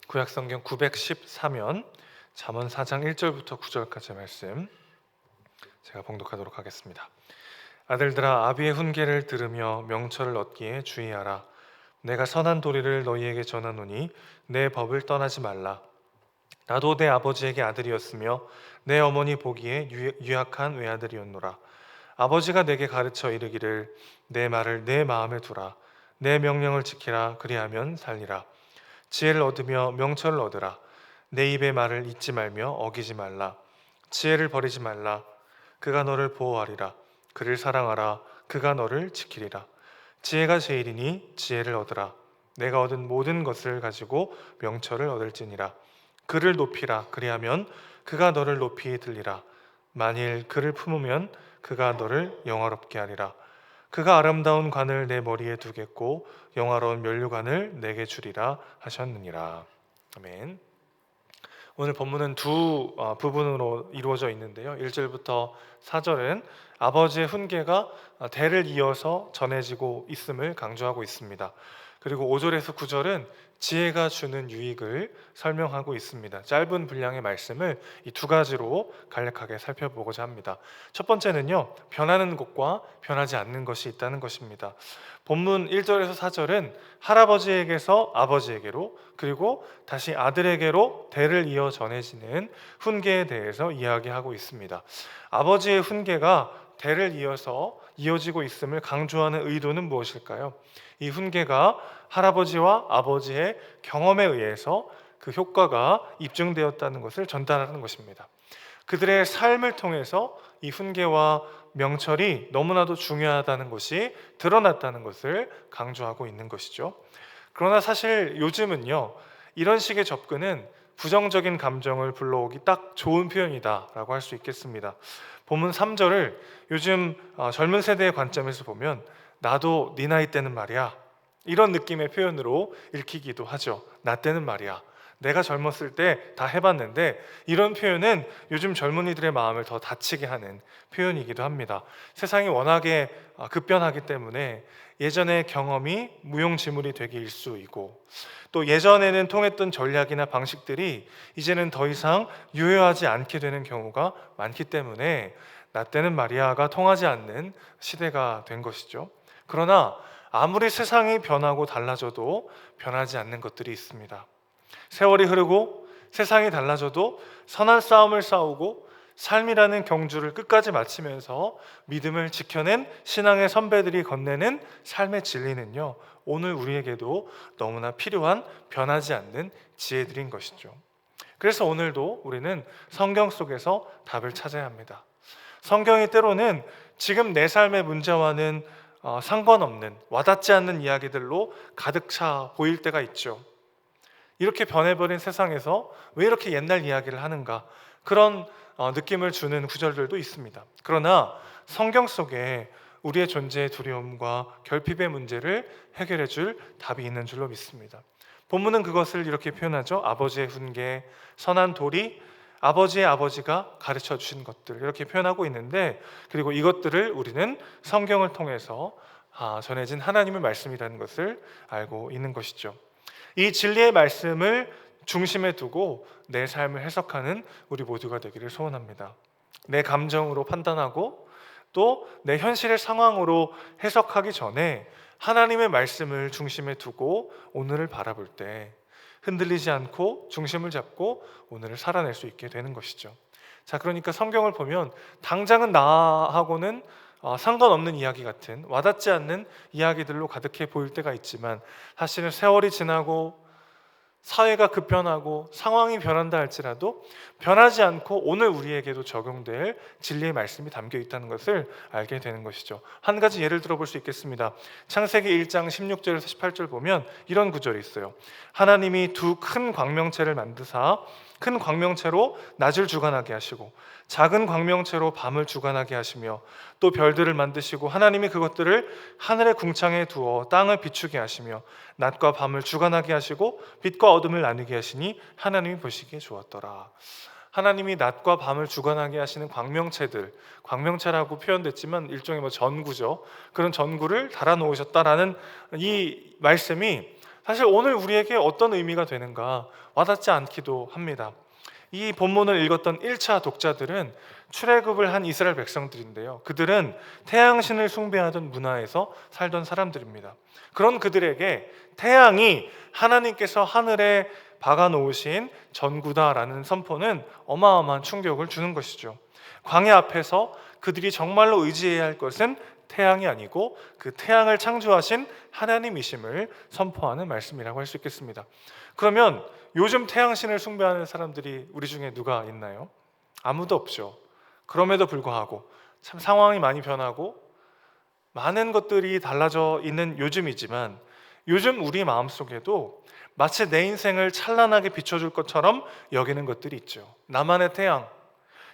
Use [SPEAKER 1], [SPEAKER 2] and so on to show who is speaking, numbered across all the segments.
[SPEAKER 1] 구약성경 914면 잠언 4장 1절부터 9절까지의 말씀 제가 봉독하도록 하겠습니다. 아들들아, 아비의 훈계를 들으며 명철을 얻기에 주의하라. 내가 선한 도리를 너희에게 전하노니 내 법을 떠나지 말라. 나도 내 아버지에게 아들이었으며 내 어머니 보기에 유약한 외아들이었노라. 아버지가 내게 가르쳐 이르기를 내 말을 내 마음에 두라. 내 명령을 지키라. 그리하면 살리라. 지혜를 얻으며 명철을 얻으라. 내 입의 말을 잊지 말며 어기지 말라. 지혜를 버리지 말라. 그가 너를 보호하리라. 그를 사랑하라. 그가 너를 지키리라. 지혜가 제일이니 지혜를 얻으라. 내가 얻은 모든 것을 가지고 명철을 얻을지니라. 그를 높이라. 그리하면 그가 너를 높이 들리라. 만일 그를 품으면 그가 너를 영화롭게 하리라. 그가 아름다운 관을 내 머리에 두겠고 영화로운 면류관을 내게 주리라 하셨느니라. 아멘. 오늘 본문은 두 부분으로 이루어져 있는데요. 1절부터 4절은 아버지의 훈계가 대를 이어서 전해지고 있음을 강조하고 있습니다. 그리고 5절에서 9절은 지혜가 주는 유익을 설명하고 있습니다. 짧은 분량의 말씀을 이 두 가지로 간략하게 살펴보고자 합니다. 첫 번째는요, 변하는 것과 변하지 않는 것이 있다는 것입니다. 본문 1절에서 4절은 할아버지에게서 아버지에게로, 그리고 다시 아들에게로 대를 이어 전해지는 훈계에 대해서 이야기하고 있습니다. 아버지의 훈계가 대를 이어서 이어지고 있음을 강조하는 의도는 무엇일까요? 이 훈계가 할아버지와 아버지의 경험에 의해서 그 효과가 입증되었다는 것을 전달하는 것입니다. 그들의 삶을 통해서 이 훈계와 명철이 너무나도 중요하다는 것이 드러났다는 것을 강조하고 있는 것이죠. 그러나 사실 요즘은요, 이런 식의 접근은 부정적인 감정을 불러오기 딱 좋은 표현이다라고 할 수 있겠습니다. 본문 3절을 요즘 젊은 세대의 관점에서 보면 나도 네 나이 때는 말이야, 이런 느낌의 표현으로 읽히기도 하죠. 나 때는 말이야, 내가 젊었을 때 다 해봤는데, 이런 표현은 요즘 젊은이들의 마음을 더 다치게 하는 표현이기도 합니다. 세상이 워낙에 급변하기 때문에 예전의 경험이 무용지물이 되기 일쑤이고, 또 예전에는 통했던 전략이나 방식들이 이제는 더 이상 유효하지 않게 되는 경우가 많기 때문에 나 때는 말이야가 통하지 않는 시대가 된 것이죠. 그러나 아무리 세상이 변하고 달라져도 변하지 않는 것들이 있습니다. 세월이 흐르고 세상이 달라져도 선한 싸움을 싸우고 삶이라는 경주를 끝까지 마치면서 믿음을 지켜낸 신앙의 선배들이 건네는 삶의 진리는요, 오늘 우리에게도 너무나 필요한 변하지 않는 지혜들인 것이죠. 그래서 오늘도 우리는 성경 속에서 답을 찾아야 합니다. 성경이 때로는 지금 내 삶의 문제와는 상관없는, 와닿지 않는 이야기들로 가득 차 보일 때가 있죠. 이렇게 변해버린 세상에서 왜 이렇게 옛날 이야기를 하는가, 그런 느낌을 주는 구절들도 있습니다. 그러나 성경 속에 우리의 존재의 두려움과 결핍의 문제를 해결해 줄 답이 있는 줄로 믿습니다. 본문은 그것을 이렇게 표현하죠. 아버지의 훈계, 선한 도리, 아버지의 아버지가 가르쳐 주신 것들, 이렇게 표현하고 있는데, 그리고 이것들을 우리는 성경을 통해서 전해진 하나님의 말씀이라는 것을 알고 있는 것이죠. 이 진리의 말씀을 중심에 두고 내 삶을 해석하는 우리 모두가 되기를 소원합니다. 내 감정으로 판단하고 또 내 현실의 상황으로 해석하기 전에 하나님의 말씀을 중심에 두고 오늘을 바라볼 때 흔들리지 않고 중심을 잡고 오늘을 살아낼 수 있게 되는 것이죠. 자, 그러니까 성경을 보면 당장은 나하고는 상관없는 이야기 같은, 와닿지 않는 이야기들로 가득해 보일 때가 있지만, 사실은 세월이 지나고 사회가 급변하고 상황이 변한다 할지라도 변하지 않고 오늘 우리에게도 적용될 진리의 말씀이 담겨 있다는 것을 알게 되는 것이죠. 한 가지 예를 들어볼 수 있겠습니다. 창세기 1장 16절에서 18절 보면 이런 구절이 있어요. 하나님이 두 큰 광명체를 만드사 큰 광명체로 낮을 주관하게 하시고 작은 광명체로 밤을 주관하게 하시며 또 별들을 만드시고 하나님이 그것들을 하늘의 궁창에 두어 땅을 비추게 하시며 낮과 밤을 주관하게 하시고 빛과 어둠을 나누게 하시니 하나님이 보시기에 좋았더라. 하나님이 낮과 밤을 주관하게 하시는 광명체들, 광명체라고 표현됐지만 일종의 전구죠. 그런 전구를 달아 놓으셨다라는 이 말씀이 사실 오늘 우리에게 어떤 의미가 되는가 와닿지 않기도 합니다. 이 본문을 읽었던 1차 독자들은 출애굽을 한 이스라엘 백성들인데요. 그들은 태양신을 숭배하던 문화에서 살던 사람들입니다. 그런 그들에게 태양이 하나님께서 하늘에 박아 놓으신 전구다라는 선포는 어마어마한 충격을 주는 것이죠. 광야 앞에서 그들이 정말로 의지해야 할 것은 태양이 아니고 그 태양을 창조하신 하나님이심을 선포하는 말씀이라고 할 수 있겠습니다. 그러면 요즘 태양신을 숭배하는 사람들이 우리 중에 누가 있나요? 아무도 없죠. 그럼에도 불구하고 참 상황이 많이 변하고 많은 것들이 달라져 있는 요즘이지만, 요즘 우리 마음속에도 마치 내 인생을 찬란하게 비춰줄 것처럼 여기는 것들이 있죠. 나만의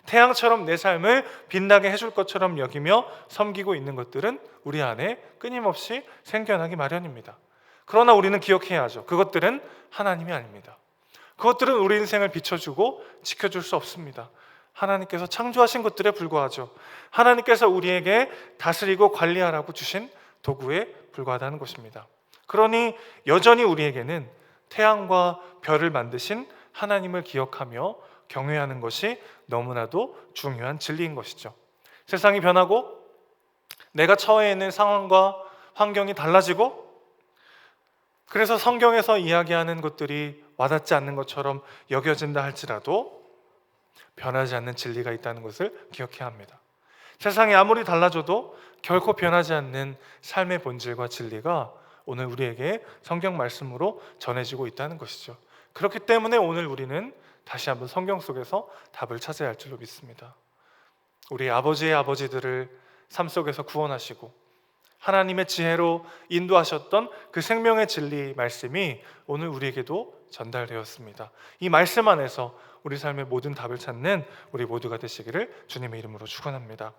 [SPEAKER 1] 태양처럼 내 삶을 빛나게 해줄 것처럼 여기며 섬기고 있는 것들은 우리 안에 끊임없이 생겨나기 마련입니다. 그러나 우리는 기억해야 하죠. 그것들은 하나님이 아닙니다. 그것들은 우리 인생을 비춰주고 지켜줄 수 없습니다. 하나님께서 창조하신 것들에 불과하죠. 하나님께서 우리에게 다스리고 관리하라고 주신 도구에 불과하다는 것입니다. 그러니 여전히 우리에게는 태양과 별을 만드신 하나님을 기억하며 경외하는 것이 너무나도 중요한 진리인 것이죠. 세상이 변하고 내가 처해 있는 상황과 환경이 달라지고, 그래서 성경에서 이야기하는 것들이 와닿지 않는 것처럼 여겨진다 할지라도 변하지 않는 진리가 있다는 것을 기억해야 합니다. 세상이 아무리 달라져도 결코 변하지 않는 삶의 본질과 진리가 오늘 우리에게 성경 말씀으로 전해지고 있다는 것이죠. 그렇기 때문에 오늘 우리는 다시 한번 성경 속에서 답을 찾아야 할 줄로 믿습니다. 우리 아버지의 아버지들을 삶 속에서 구원하시고 하나님의 지혜로 인도하셨던 그 생명의 진리 말씀이 오늘 우리에게도 전달되었습니다. 이 말씀 안에서 우리 삶의 모든 답을 찾는 우리 모두가 되시기를 주님의 이름으로 축원합니다.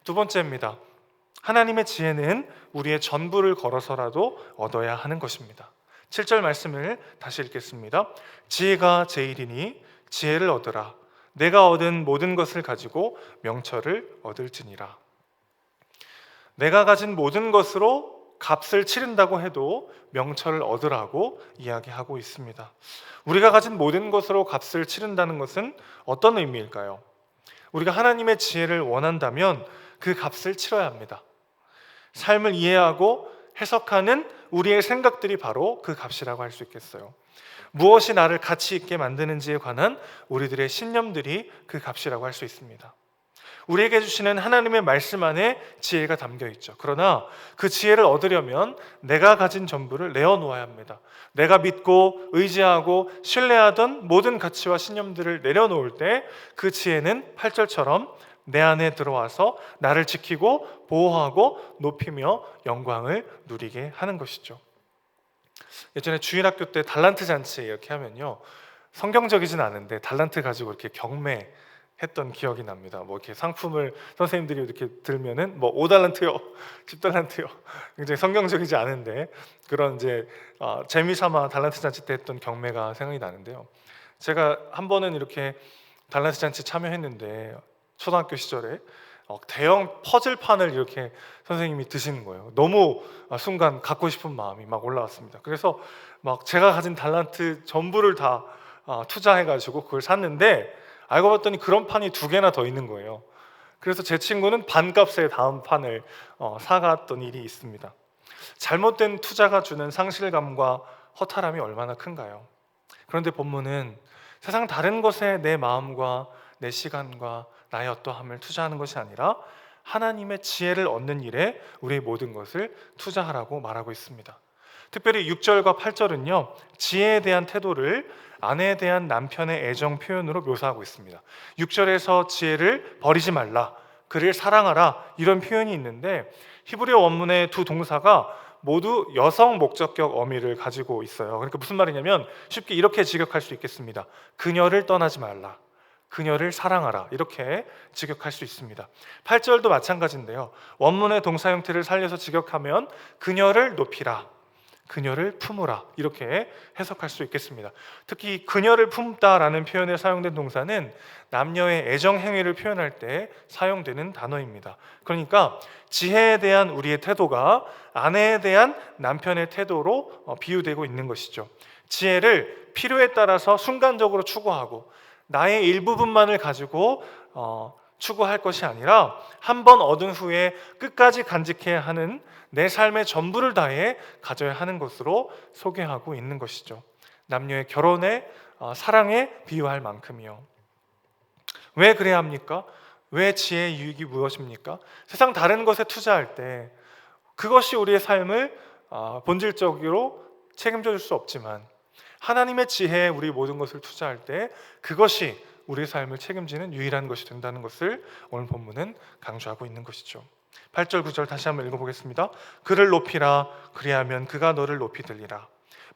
[SPEAKER 1] 두 번째입니다. 하나님의 지혜는 우리의 전부를 걸어서라도 얻어야 하는 것입니다. 7절 말씀을 다시 읽겠습니다. 지혜가 제일이니 지혜를 얻으라. 내가 얻은 모든 것을 가지고 명철을 얻을지니라. 내가 가진 모든 것으로 값을 치른다고 해도 명철을 얻으라고 이야기하고 있습니다. 우리가 가진 모든 것으로 값을 치른다는 것은 어떤 의미일까요? 우리가 하나님의 지혜를 원한다면 그 값을 치러야 합니다. 삶을 이해하고 해석하는 우리의 생각들이 바로 그 값이라고 할 수 있겠어요. 무엇이 나를 가치 있게 만드는지에 관한 우리들의 신념들이 그 값이라고 할 수 있습니다. 우리에게 주시는 하나님의 말씀 안에 지혜가 담겨 있죠. 그러나 그 지혜를 얻으려면 내가 가진 전부를 내어놓아야 합니다. 내가 믿고 의지하고 신뢰하던 모든 가치와 신념들을 내려놓을 때 그 지혜는 8절처럼 내 안에 들어와서 나를 지키고 보호하고 높이며 영광을 누리게 하는 것이죠. 예전에 주일학교 때 달란트 잔치 이렇게 하면요, 성경적이진 않은데 달란트 가지고 이렇게 경매했던 기억이 납니다. 뭐 이렇게 상품을 선생님들이 이렇게 들면은 뭐 5달란트요, 10달란트요. 굉장히 성경적이지 않은데 그런 이제 재미삼아 달란트 잔치 때 했던 경매가 생각이 나는데요. 제가 한 번은 이렇게 달란트 잔치 참여했는데 초등학교 시절에 대형 퍼즐판을 이렇게 선생님이 드시는 거예요. 너무 순간 갖고 싶은 마음이 막 올라왔습니다. 그래서 막 제가 가진 달란트 전부를 다 투자해가지고 그걸 샀는데, 알고 봤더니 그런 판이 2개나 더 있는 거예요. 그래서 제 친구는 반값에 다음 판을 사갔던 일이 있습니다. 잘못된 투자가 주는 상실감과 허탈함이 얼마나 큰가요? 그런데 본문은 세상 다른 것에 내 마음과 내 시간과 나의 어떠함을 투자하는 것이 아니라 하나님의 지혜를 얻는 일에 우리의 모든 것을 투자하라고 말하고 있습니다. 특별히 6절과 8절은요, 지혜에 대한 태도를 아내에 대한 남편의 애정 표현으로 묘사하고 있습니다. 6절에서 지혜를 버리지 말라, 그를 사랑하라, 이런 표현이 있는데 히브리어 원문의 두 동사가 모두 여성 목적격 어미를 가지고 있어요. 그러니까 무슨 말이냐면 쉽게 이렇게 직역할 수 있겠습니다. 그녀를 떠나지 말라, 그녀를 사랑하라, 이렇게 직역할 수 있습니다. 8절도 마찬가지인데요, 원문의 동사 형태를 살려서 직역하면 그녀를 높이라, 그녀를 품으라, 이렇게 해석할 수 있겠습니다. 특히 그녀를 품다라는 표현에 사용된 동사는 남녀의 애정 행위를 표현할 때 사용되는 단어입니다. 그러니까 지혜에 대한 우리의 태도가 아내에 대한 남편의 태도로 비유되고 있는 것이죠. 지혜를 필요에 따라서 순간적으로 추구하고 나의 일부분만을 가지고 추구할 것이 아니라 한 번 얻은 후에 끝까지 간직해야 하는 내 삶의 전부를 다해 가져야 하는 것으로 소개하고 있는 것이죠. 남녀의 결혼에 사랑에 비유할 만큼이요. 왜 그래야 합니까? 왜 지혜의 유익이 무엇입니까? 세상 다른 것에 투자할 때 그것이 우리의 삶을 본질적으로 책임져 줄 수 없지만 하나님의 지혜에 우리 모든 것을 투자할 때 그것이 우리의 삶을 책임지는 유일한 것이 된다는 것을 오늘 본문은 강조하고 있는 것이죠. 8절 9절 다시 한번 읽어보겠습니다. 그를 높이라, 그리하면 그가 너를 높이 들리라.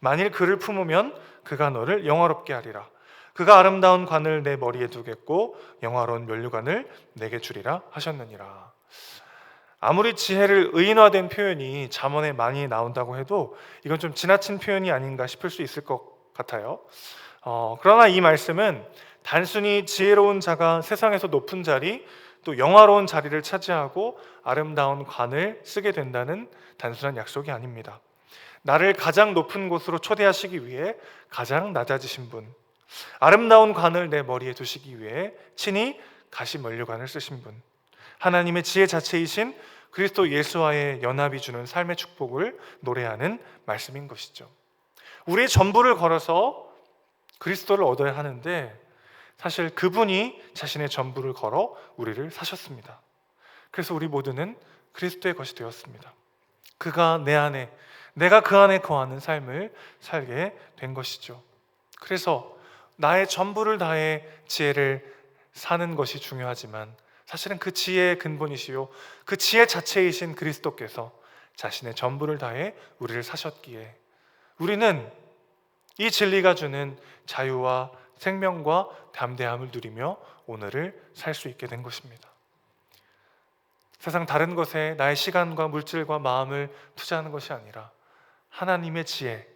[SPEAKER 1] 만일 그를 품으면 그가 너를 영화롭게 하리라. 그가 아름다운 관을 내 머리에 두겠고 영화로운 면류관을 내게 주리라 하셨느니라. 아무리 지혜를 의인화된 표현이 잠언에 많이 나온다고 해도 이건 좀 지나친 표현이 아닌가 싶을 수 있을 것 같아요. 그러나 이 말씀은 단순히 지혜로운 자가 세상에서 높은 자리, 또 영화로운 자리를 차지하고 아름다운 관을 쓰게 된다는 단순한 약속이 아닙니다. 나를 가장 높은 곳으로 초대하시기 위해 가장 낮아지신 분, 아름다운 관을 내 머리에 두시기 위해 친히 가시 면류관을 쓰신 분, 하나님의 지혜 자체이신 그리스도 예수와의 연합이 주는 삶의 축복을 노래하는 말씀인 것이죠. 우리의 전부를 걸어서 그리스도를 얻어야 하는데 사실 그분이 자신의 전부를 걸어 우리를 사셨습니다. 그래서 우리 모두는 그리스도의 것이 되었습니다. 그가 내 안에, 내가 그 안에 거하는 삶을 살게 된 것이죠. 그래서 나의 전부를 다해 지혜를 사는 것이 중요하지만 사실은 그 지혜의 근본이시요 그 지혜 자체이신 그리스도께서 자신의 전부를 다해 우리를 사셨기에 우리는 이 진리가 주는 자유와 생명과 담대함을 누리며 오늘을 살 수 있게 된 것입니다. 세상 다른 것에 나의 시간과 물질과 마음을 투자하는 것이 아니라 하나님의 지혜,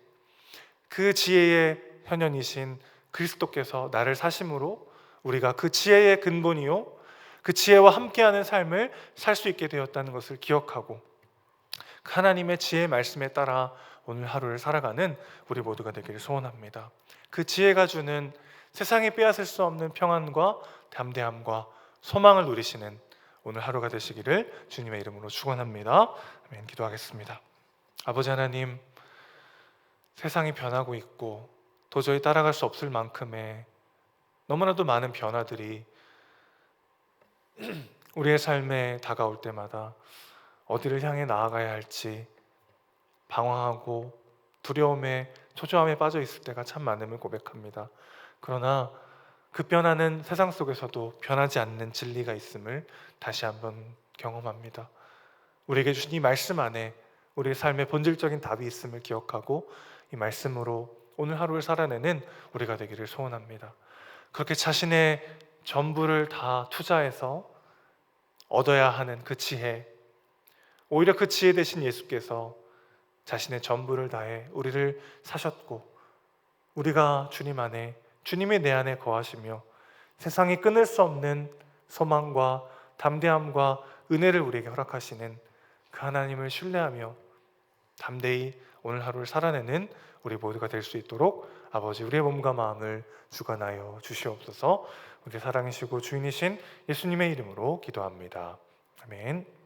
[SPEAKER 1] 그 지혜의 현현이신 그리스도께서 나를 사심으로 우리가 그 지혜의 근본이요 그 지혜와 함께하는 삶을 살 수 있게 되었다는 것을 기억하고 하나님의 지혜의 말씀에 따라 오늘 하루를 살아가는 우리 모두가 되기를 소원합니다. 그 지혜가 주는 세상에 빼앗을 수 없는 평안과 담대함과 소망을 누리시는 오늘 하루가 되시기를 주님의 이름으로 축원합니다. 아멘. 기도하겠습니다. 아버지 하나님, 세상이 변하고 있고 도저히 따라갈 수 없을 만큼의 너무나도 많은 변화들이 우리의 삶에 다가올 때마다 어디를 향해 나아가야 할지 방황하고 두려움에 초조함에 빠져 있을 때가 참 많음을 고백합니다. 그러나 급변하는 세상 속에서도 변하지 않는 진리가 있음을 다시 한번 경험합니다. 우리에게 주신 이 말씀 안에 우리의 삶의 본질적인 답이 있음을 기억하고 이 말씀으로 오늘 하루를 살아내는 우리가 되기를 소원합니다. 그렇게 자신의 전부를 다 투자해서 얻어야 하는 그 지혜, 오히려 그 지혜 대신 예수께서 자신의 전부를 다해 우리를 사셨고 우리가 주님 안에, 주님이 내 안에 거하시며 세상이 끊을 수 없는 소망과 담대함과 은혜를 우리에게 허락하시는 그 하나님을 신뢰하며 담대히 오늘 하루를 살아내는 우리 모두가 될 수 있도록 아버지 우리의 몸과 마음을 주관하여 주시옵소서. 우리 사랑이시고 주인이신 예수님의 이름으로 기도합니다. 아멘.